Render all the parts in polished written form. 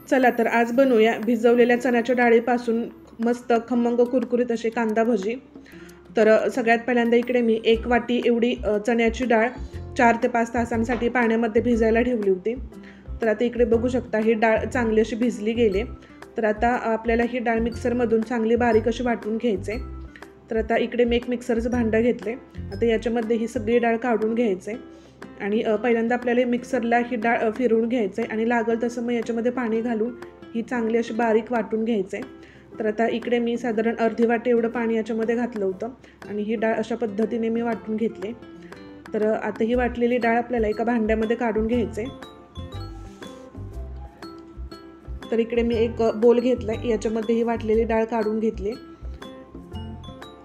चला तर आज बनवूया भिजवलेल्या चण्याच्या डाळीपासून मस्त खमंग कुरकुरीत अशी कांदा भजी। तर सगळ्यात पहिल्यांदा इकडे मी 1 वाटी एवढी चण्याची डाळ 4 ते 5 तासांसाठी पाण्यामध्ये भिजायला ठेवली होती। तर आता इकडे बघू शकता ही डाळ चांगली अशी भिजली गेली। तर आता आपल्याला ही डाळ मिक्सरमधून चांगली बारीक अशी वाटून घ्यायचे। तर आता इकडे मी एक मिक्सरचं भांडं घेतले। आता याच्यामध्ये ही सगळी डाळ काढून घ्यायचे आणि पहिल्यांदा आपल्याला मिक्सरला ही डाळ फिरवून घ्यायचे आणि लागल तसं मग याच्यामध्ये पाणी घालून ही चांगली अशी बारीक वाटून घ्यायचे। तर आता इकडे मी साधारण अर्धी वाटी एवढं पाणी याच्यामध्ये घातलं होतं आणि ही डाळ अशा पद्धतीने मी वाटून घेतली। तर आता ही वाटलेली डाळ आपल्याला एका भांड्यामध्ये काढून घ्यायचे। तर इकडे मी एक बोल घेतलाय, याच्यामध्ये ही वाटलेली डाळ काढून घेतली।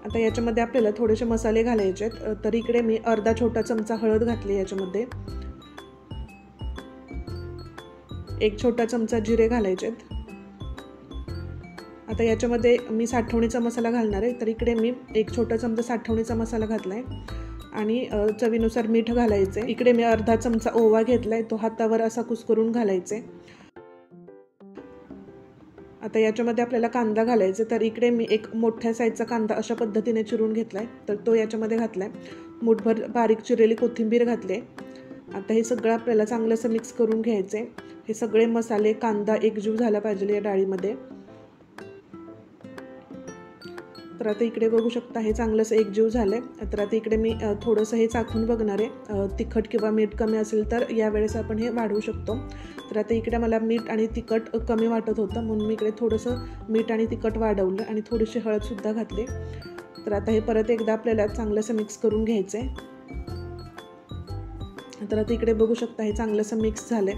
आता याच्यामध्ये आपल्याला थोडेसे मसाले घालायचे आहेत। तर इकडे मी अर्धा छोटा चमचा हळद घातली, याच्यामध्ये 1 छोटा चमचा जिरे घालायचे आहेत। आता याच्यामध्ये मी साठवणीचा मसाला घालणार आहे। तर इकडे मी 1 छोटा चमचा साठवणीचा मसाला घातलाय आणि चवीनुसार मीठ घालायचे। इकडे मी अर्धा चमचा ओवा घेतलाय, तो हातावर असा कुस्करून घालायचे। आता याच्यामध्ये आपल्याला कांदा घालायचा। तर इकडे मी एक मोठ्या साईजचा कांदा अशा पद्धतीने चिरून घेतलाय, तर तो याच्यामध्ये घातलाय। मुठभर बारीक चिरलेली कोथिंबीर घातली। आता हे सगळं आपल्याला चांगलं असं मिक्स करून घ्यायचे। हे सगळे मसाले कांदा एकजीव झाला पाहिजे या डाळीमध्ये। तर आता इकडे बघू शकता हे चांगलं असं एकजीव झालंय। तर आता इकडे मी थोडंसं हे चाखून बघणार आहे, तिखट किंवा मीठ कमी असेल तर यावेळेस आपण हे वाढवू शकतो। तर आता इकडे मला मीठ आणि तिखट कमी वाटत होतं, म्हणून मी इकडे थोडंसं मीठ आणि तिखट वाढवलं आणि थोडीशी हळदसुद्धा घातली। तर आता हे परत एकदा आपल्याला चांगलं असं मिक्स करून घ्यायचं आहे। तर आता इकडे बघू शकता हे चांगलं असं मिक्स झालंय।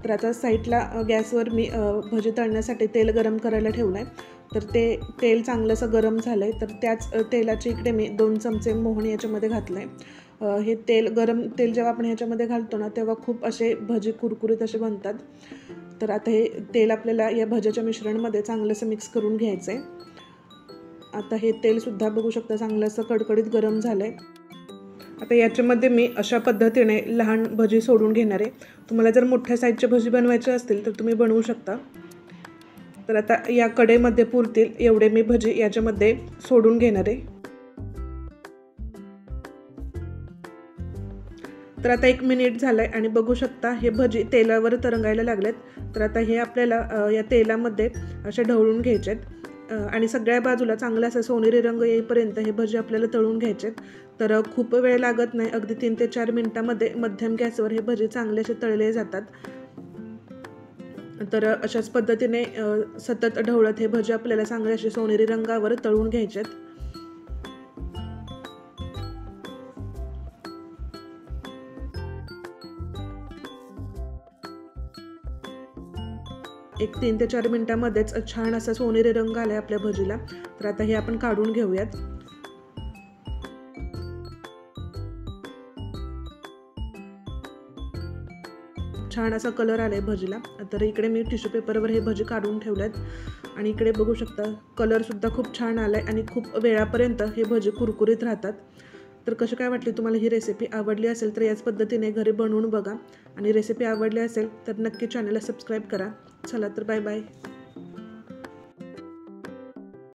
तर आता साईडला गॅसवर मी भजी तळण्यासाठी तेल गरम करायला ठेवलं आहे। तर ते तेल चांगलं असं गरम झालं आहे। तर त्याच तेलाचे इकडे मी 2 चमचे मोहन याच्यामध्ये घातलं आहे। हे गरम तेल जेव्हा आपण ह्याच्यामध्ये घालतो ना, तेव्हा खूप असे भजी कुरकुरीत असे बनतात। तर आता हे तेल आपल्याला या भज्याच्या मिश्रणमध्ये चांगलं असं मिक्स करून घ्यायचं आहे। आता हे तेलसुद्धा बघू शकता चांगलं असं कडकडीत गरम झालं आहे। आता याच्यामध्ये मी अशा पद्धतीने लहान भजी सोडून घेणार आहे। तुम्हाला जर मोठ्या साईजचे भजी बनवायचे असतील तर तुम्ही बनवू शकता। तर आता या कढईमध्ये पुरतील एवढे मी भजी याच्यामध्ये सोडून घेणार आहे। तर आता 1 मिनिट झालंय आणि बघू शकता हे भजी तेलावर तरंगायला लागलेत। तर आता हे आपल्याला या तेलामध्ये असे ढवळून घ्यायचे आहेत आणि सगळ्या बाजूला चांगला असा सोनेरी रंग येईपर्यंत हे भजी आपल्याला तळून घ्यायचे आहेत। तर खूप वेळ लागत नाही, अगदी 3 ते 4 मिनिटांमध्ये मध्यम गॅसवर हे भजी चांगले असे तळले जातात। तर अशाच पद्धतीने सतत ढवळत हे भजी आपल्याला चांगले असे सोनेरी रंगावर तळून घ्यायचे आहेत। एक 3 ते 4 मिनिटांमध्येच छान असा सोनेरी रंग आलाय आपल्या भजीला। तर आता हे आपण काढून घेऊयात। छान असा कलर आलाय भजीला। तर इकडे मी टिश्यू पेपरवर हे भजी काढून ठेवलेत आणि इकडे बघू शकता कलरसुद्धा खूप छान आलाय आणि खूप वेळापर्यंत हे भजी कुरकुरीत राहतात। तर कशी काय वाटली तुम्हाला ही रेसिपी? आवडली असेल तर याच पद्धतीने घरी बनवून बघा आणि रेसिपी आवडली असेल तर नक्की चॅनलला सबस्क्राईब करा। चला तर बाय बाय।